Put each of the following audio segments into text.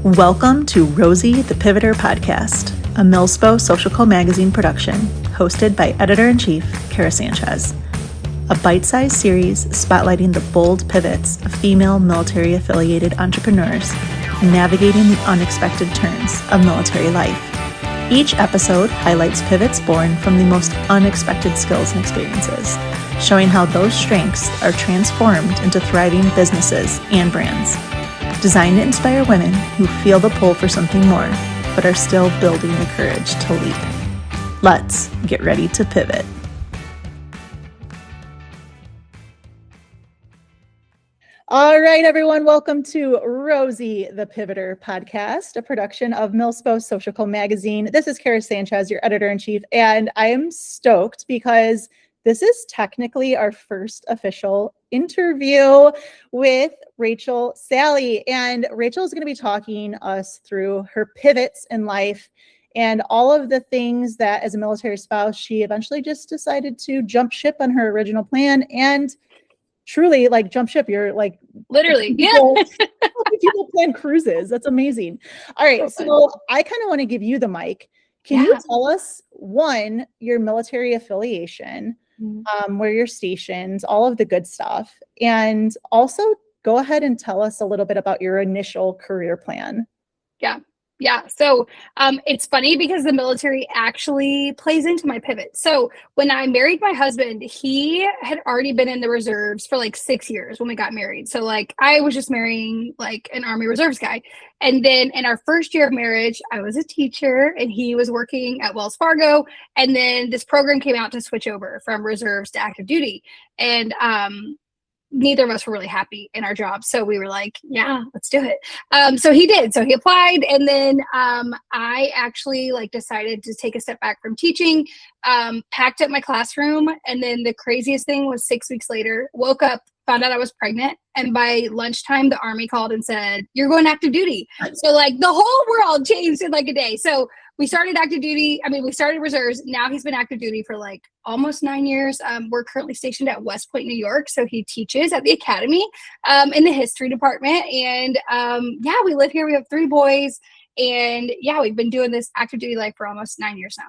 Welcome to Rosie, the Pivoter podcast, a MILSPO Social Co magazine production, hosted by Editor-in-Chief Kera Sanchez. A bite-sized series spotlighting the bold pivots of female military-affiliated entrepreneurs navigating the unexpected turns of military life. Each episode highlights pivots born from the most unexpected skills and experiences, showing how those strengths are transformed into thriving businesses and brands. Designed to inspire women who feel the pull for something more, but are still building the courage to leap. Let's get ready to pivot. All right, everyone, welcome to Rosie, the Pivoter podcast, a production of MILSPO Social Co magazine. This is Kera Sanchez, your editor-in-chief, and I am stoked because this is technically our first official interview with Rachel Salley. And Rachel is going to be talking us through her pivots in life and all of the things that as a military spouse, she eventually just decided to jump ship on her original plan and truly like jump ship. You're like literally, people, people plan cruises. That's amazing. All right. So I kind of want to give you the mic. Can you tell us, one, your military affiliation, where you're stationed, all of the good stuff, and also go ahead and tell us a little bit about your initial career plan. Yeah. So it's funny because the military actually plays into my pivot. So when I married my husband, he had already been in the reserves for like 6 years when we got married. So like I was just marrying like an Army Reserves guy. And then in our first year of marriage, I was a teacher and he was working at Wells Fargo. And then this program came out to switch over from reserves to active duty. And neither of us were really happy in our jobs. So we were like, yeah, let's do it. So he did. So he applied. And then I actually like decided to take a step back from teaching, packed up my classroom. And then the craziest thing was 6 weeks later, woke up, found out I was pregnant. And by lunchtime, the Army called and said, you're going active duty. So like the whole world changed in like a day. So we started active duty. I mean, we started reserves. Now he's been active duty for like almost 9 years. We're currently stationed at West Point, New York. So he teaches at the academy in the history department. And yeah, we live here. We have 3 boys. And yeah, we've been doing this active duty life for almost 9 years now.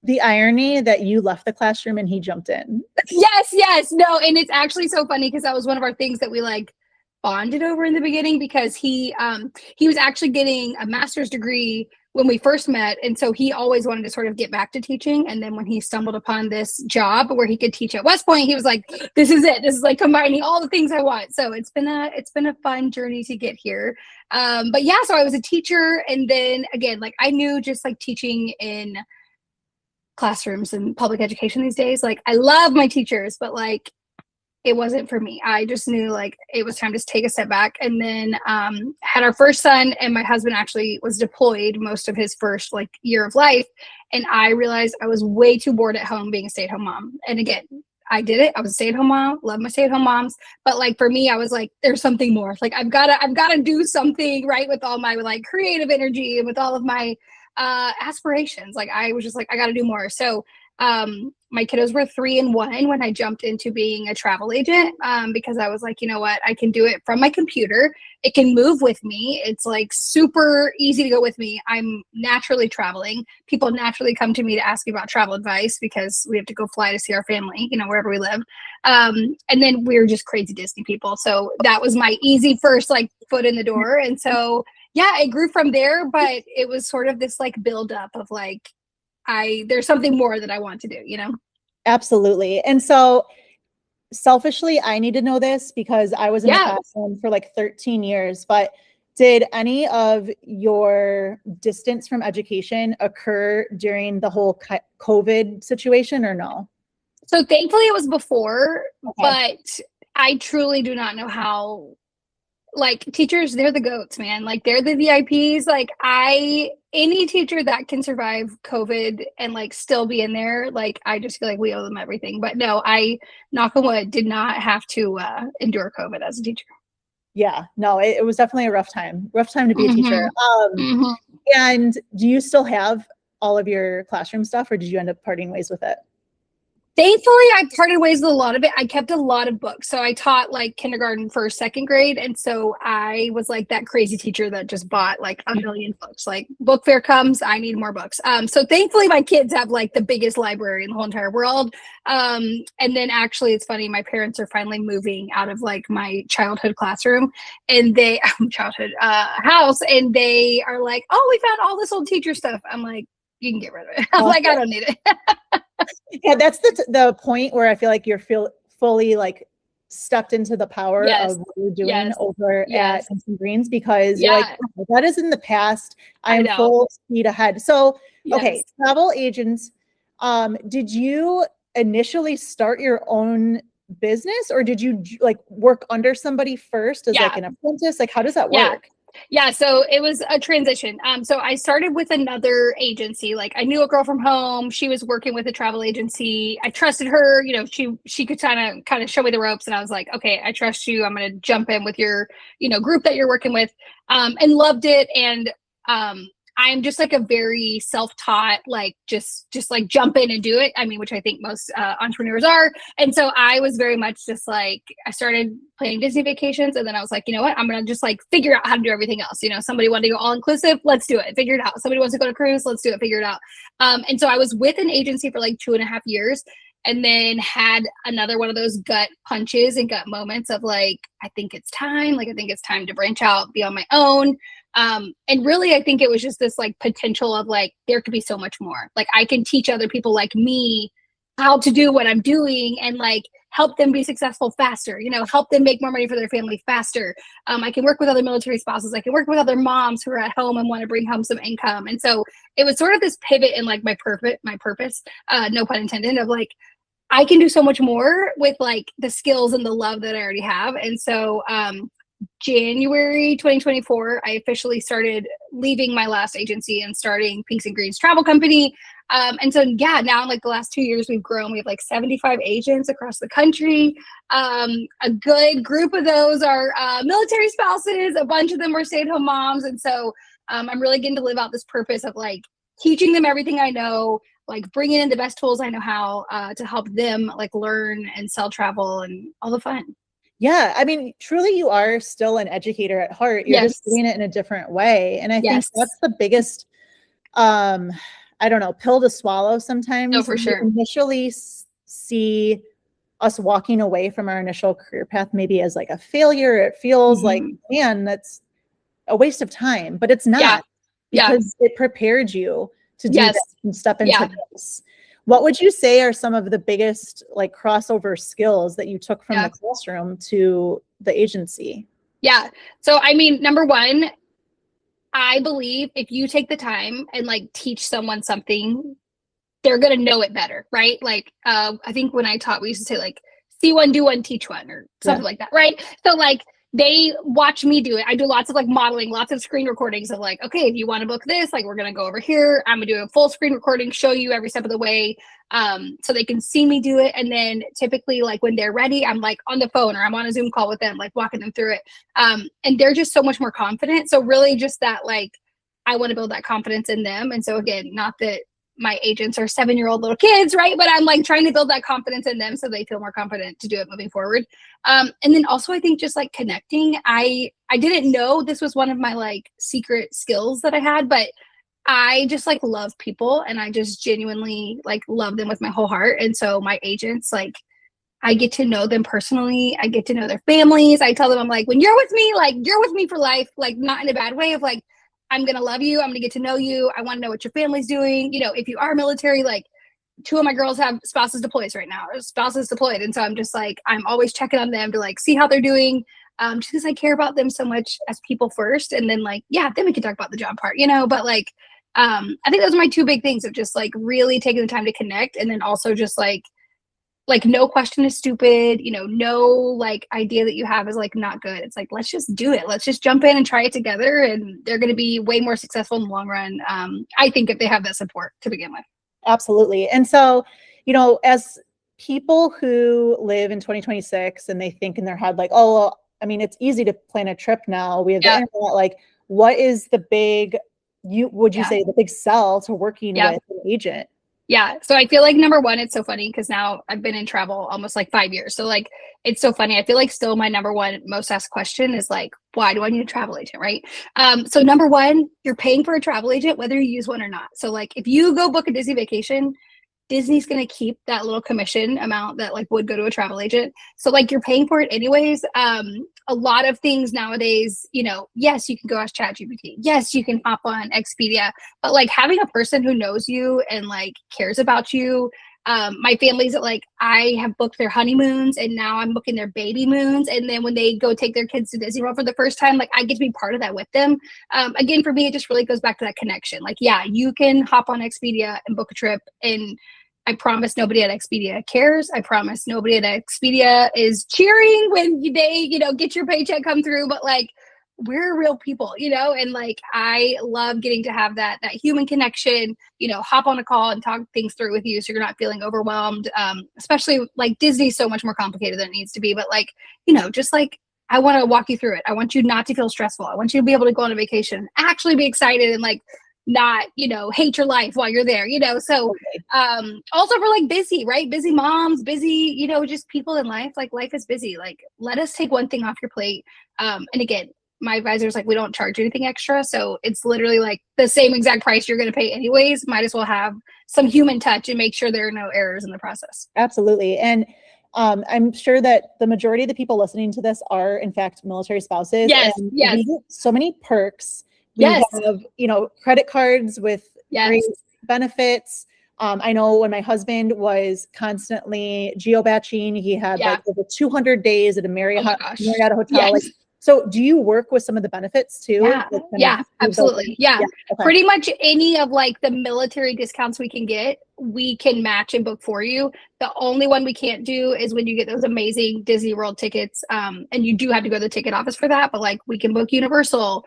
The irony that you left the classroom and he jumped in. Yes. No, and it's actually so funny because that was one of our things that we like bonded over in the beginning because he was actually getting a master's degree when we first met. And so he always wanted to sort of get back to teaching. And then when he stumbled upon this job where he could teach at West Point, he was like, this is it. This is like combining all the things I want. So it's been a fun journey to get here. But yeah, so I was a teacher. And then again, like I knew just like teaching in classrooms and public education these days, like I love my teachers, but like it wasn't for me. I just knew like it was time to take a step back. And then had our first son, and my husband actually was deployed most of his first like year of life. And I realized I was way too bored at home being a stay-at-home mom. And again, I did it. I was a stay-at-home mom, love my stay-at-home moms. But like for me, I was like, there's something more. Like I've gotta do something right with all my like creative energy and with all of my aspirations. Like I was just like, I gotta do more. So my kiddos were 3 and 1 when I jumped into being a travel agent, because I was like, you know what, I can do it from my computer. It can move with me. It's like super easy to go with me. I'm naturally traveling. People naturally come to me to ask me about travel advice because we have to go fly to see our family, you know, wherever we live. And then we're just crazy Disney people. So that was my easy first like foot in the door. And so, yeah, it grew from there, but it was sort of this like buildup of like, there's something more that I want to do, you know? Absolutely. And so selfishly, I need to know this because I was in the classroom for like 13 years, but did any of your distance from education occur during the whole COVID situation or no? So thankfully it was before, but I truly do not know how. Like teachers, they're the goats, man. Like they're the VIPs. Like any teacher that can survive COVID and like still be in there, like I just feel like we owe them everything. But no, I, knock on wood, did not have to endure COVID as a teacher. Yeah, no, it was definitely a rough time to be a teacher. And do you still have all of your classroom stuff or did you end up parting ways with it? Thankfully, I parted ways with a lot of it. I kept a lot of books. So I taught like kindergarten, first, second grade. And so I was like that crazy teacher that just bought like a million books. Like book fair comes, I need more books. So thankfully my kids have like the biggest library in the whole entire world. And then actually it's funny, my parents are finally moving out of like my childhood classroom and they childhood house, and they are like, oh, we found all this old teacher stuff. I'm like, you can get rid of it. I'm like, I don't need it. Yeah, that's the point where I feel like you're fully like stepped into the power of what you're doing over at Instant Greens, because you're like, oh, that is in the past. I am full speed ahead. So, okay, travel agents, did you initially start your own business, or did you like work under somebody first as like an apprentice? Like, how does that work? Yeah, so it was a transition. So I started with another agency. Like I knew a girl from home. She was working with a travel agency. I trusted her. You know, she could kind of show me the ropes, and I was like, okay, I trust you. I'm going to jump in with your, group that you're working with, and loved it. And I'm just like a very self-taught, like just like jump in and do it. I mean, which I think most entrepreneurs are. And so I was very much just like, I started planning Disney vacations, and then I was like, you know what, I'm going to just like figure out how to do everything else. Somebody wanted to go all inclusive, let's do it. Figure it out. Somebody wants to go to cruise, let's do it. Figure it out. And so I was with an agency for like 2.5 years, and then had another one of those gut punches and gut moments of like, I think it's time. Like, I think it's time to branch out, be on my own. And really, I think it was just this like potential of like, there could be so much more. Like I can teach other people like me how to do what I'm doing and like help them be successful faster, help them make more money for their family faster. I can work with other military spouses. I can work with other moms who are at home and want to bring home some income. And so it was sort of this pivot in like my purpose, no pun intended, of like, I can do so much more with like the skills and the love that I already have. And so, January 2024, I officially started leaving my last agency and starting Pinks and Greens Travel Company. And so, now in like the last 2 years, we've grown. We have like 75 agents across the country. A good group of those are military spouses. A bunch of them are stay-at-home moms. And so I'm really getting to live out this purpose of like teaching them everything I know, like bringing in the best tools I know how to help them like learn and sell travel and all the fun. Yeah. I mean, truly you are still an educator at heart. You're just doing it in a different way. And I think that's the biggest, I don't know, pill to swallow sometimes. Oh, for sure. You initially see us walking away from our initial career path, maybe as like a failure. It feels like, man, that's a waste of time, but it's not because it prepared you to do this and step into this. What would you say are some of the biggest like crossover skills that you took from the classroom to the agency? Yeah. So, I mean, number one, I believe if you take the time and like teach someone something, they're going to know it better. Right. Like, I think when I taught, we used to say like, see one, do one, teach one, or something like that. Right. So like, they watch me do it. I do lots of like modeling, lots of screen recordings of like, okay, if you want to book this, like we're going to go over here. I'm gonna do a full screen recording, show you every step of the way. So they can see me do it. And then typically like when they're ready, I'm like on the phone or I'm on a Zoom call with them, like walking them through it. And they're just so much more confident. So really just that, like, I want to build that confidence in them. And so again, not that my agents are 7-year-old little kids, right? But I'm like trying to build that confidence in them so they feel more confident to do it moving forward. And then also I think just like connecting, I didn't know this was one of my like secret skills that I had, but I just like love people and I just genuinely like love them with my whole heart. And so my agents, like, I get to know them personally. I get to know their families. I tell them, I'm like, when you're with me, like you're with me for life, like not in a bad way of like, I'm going to love you. I'm going to get to know you. I want to know what your family's doing. If you are military, like 2 of my girls have spouses deployed right now, or spouses deployed. And so I'm just like, I'm always checking on them to like see how they're doing. Just because I care about them so much as people first. And then like, then we can talk about the job part, but like, I think those are my 2 big things of just like really taking the time to connect. And then also just like no question is stupid, no like idea that you have is like not good. It's like, let's just do it. Let's just jump in and try it together. And they're going to be way more successful in the long run. I think if they have that support to begin with. Absolutely. And so, as people who live in 2026 and they think in their head, like, oh, well, I mean, it's easy to plan a trip now. We have the internet. Like, what is the big, would you say the big sell to working with an agent? Yeah. So I feel like number one, it's so funny because now I've been in travel almost like 5 years. So like, it's so funny. I feel like still my number one most asked question is like, why do I need a travel agent? Right. So number one, you're paying for a travel agent, whether you use one or not. So like, if you go book a Disney vacation, Disney's going to keep that little commission amount that like would go to a travel agent. So like you're paying for it anyways. A lot of things nowadays, you know, yes, you can go ask ChatGPT. Yes, you can hop on Expedia, but like having a person who knows you and like cares about you. My family's like, I have booked their honeymoons and now I'm booking their baby moons. And then when they go take their kids to Disney World for the first time, like I get to be part of that with them. Again, for me, it just really goes back to that connection. Like, yeah, you can hop on Expedia and book a trip, and I promise nobody at Expedia cares. I promise nobody at Expedia is cheering when they, you know, get your paycheck come through, but like we're real people, you know, and like I love getting to have that human connection, you know, hop on a call and talk things through with you so you're not feeling overwhelmed. Especially like Disney's so much more complicated than it needs to be, but like, you know, just like I want to walk you through it. I want you not to feel stressful. I want you to be able to go on a vacation, actually be excited and like not, you know, hate your life while you're there, you know? So, also for like busy, right? Busy moms, busy, you know, just people in life, like life is busy. Like, let us take one thing off your plate. And again, my advisor's like, we don't charge anything extra. So it's literally like the same exact price you're going to pay anyways. Might as well have some human touch and make sure there are no errors in the process. Absolutely. And I'm sure that the majority of the people listening to this are in fact military spouses. Yes. And Yes. we get so many perks. We Yes. have, you know, credit cards with great benefits. I know when my husband was constantly geo-batching, he had like over 200 days at a Marriott hotel. Yes. Like, so do you work with some of the benefits too? Yeah, Like yeah, absolutely. Yeah. Okay. Pretty much any of like the military discounts we can get, we can match and book for you. The only one we can't do is when you get those amazing Disney World tickets. And you do have to go to the ticket office for that, but like we can book Universal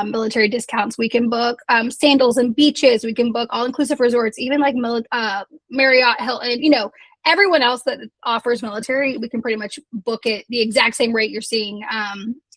military discounts. We can book sandals and beaches. We can book all-inclusive resorts, even like Marriott, Hilton, you know, everyone else that offers military, we can pretty much book it the exact same rate you're seeing.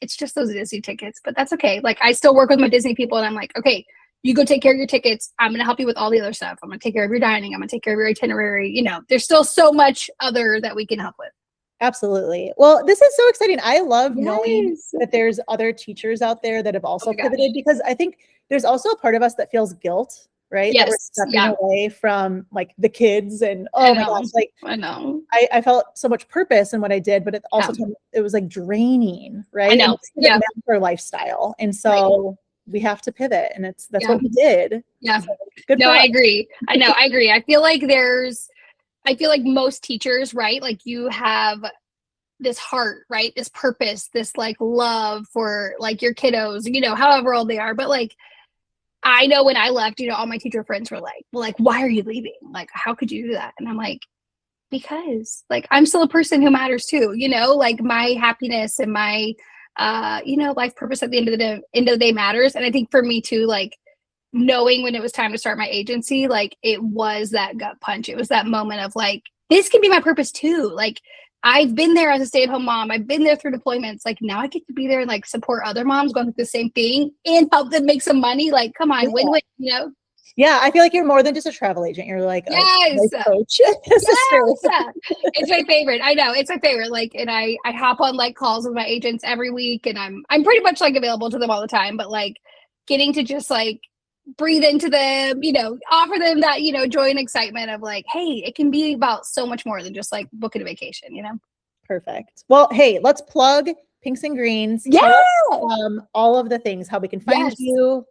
It's just those Disney tickets, but that's okay. Like I still work with my Disney people and I'm like, okay, you go take care of your tickets. I'm going to help you with all the other stuff. I'm going to take care of your dining. I'm going to take care of your itinerary. You know, there's still so much other that we can help with. Absolutely. Well, this is so exciting. I love knowing that there's other teachers out there that have also pivoted, because I think there's also a part of us that feels guilt, right? Yes. That we're stepping away from like the kids and my gosh, like I know. I felt so much purpose in what I did, but it also it was like draining, right? I know. And for lifestyle. And so we have to pivot, and that's what we did. Yeah. So, good. No, I agree. I know. I agree. I feel like most teachers, right? Like you have this heart, right? This purpose, this like love for like your kiddos, you know, however old they are. But like, I know when I left, you know, all my teacher friends were like, well, like, why are you leaving? Like, how could you do that? And I'm like, because like, I'm still a person who matters too, you know, like my happiness and my, you know, life purpose at the end of the day matters. And I think for me too, like, knowing when it was time to start my agency, like it was that gut punch. It was that moment of like, this can be my purpose too. Like I've been there as a stay-at-home mom. I've been there through deployments. Like now I get to be there and like support other moms going through the same thing and help them make some money. Like, come on, win-win, you know? Yeah, I feel like you're more than just a travel agent. You're like a life coach. It's my favorite. I know, it's my favorite. Like, and I hop on like calls with my agents every week, and I'm pretty much like available to them all the time. But like getting to just like breathe into them, you know, offer them that, you know, joy and excitement of like, hey, it can be about so much more than just like booking a vacation, you know? Perfect. Well, hey, let's plug Pinks and Greens. Yeah. All of the things, how we can find you,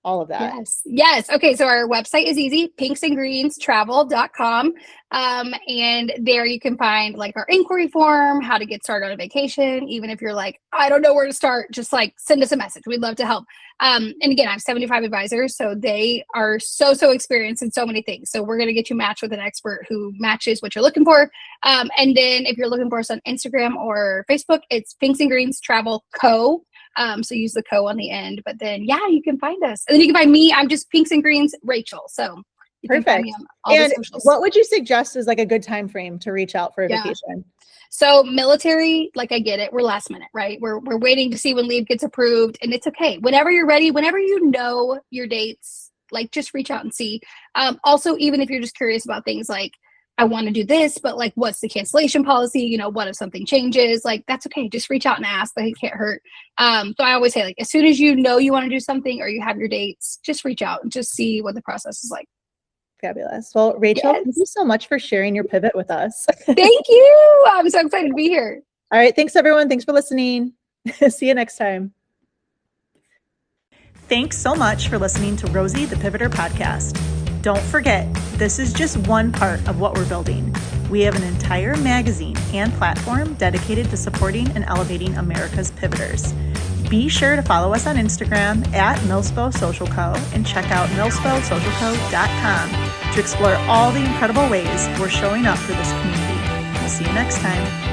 all of that. Yes. Okay. So our website is easy, pinksandgreenstravel.com. And there you can find like our inquiry form, how to get started on a vacation. Even if you're like, I don't know where to start, just like send us a message. We'd love to help. And again, I have 75 advisors, so they are so experienced in so many things. So we're going to get you matched with an expert who matches what you're looking for. And then if you're looking for us on Instagram or Facebook, it's Pinks and Greens Travel Co. So use the co on the end, but then you can find us, and then you can find me. I'm just Pinks and Greens Rachel. So perfect. And what would you suggest is like a good time frame to reach out for a vacation? So military, like I get it, we're last minute, right? We're waiting to see when leave gets approved, and it's okay. Whenever you're ready, whenever you know your dates, like just reach out and see. Also, even if you're just curious about things like, I want to do this, but like, what's the cancellation policy? You know, what if something changes? Like, that's okay. Just reach out and ask. Like, it can't hurt. So I always say, like, as soon as you know you want to do something or you have your dates, just reach out and just see what the process is like. Fabulous. Well, Rachel, thank you so much for sharing your pivot with us. Thank you. I'm so excited to be here. All right. Thanks, everyone. Thanks for listening. See you next time. Thanks so much for listening to Rosie the Pivoter podcast. Don't forget, this is just one part of what we're building. We have an entire magazine and platform dedicated to supporting and elevating America's pivoters. Be sure to follow us on Instagram at MILSPO Social Co and check out milsposocialco.com to explore all the incredible ways we're showing up for this community. We'll see you next time.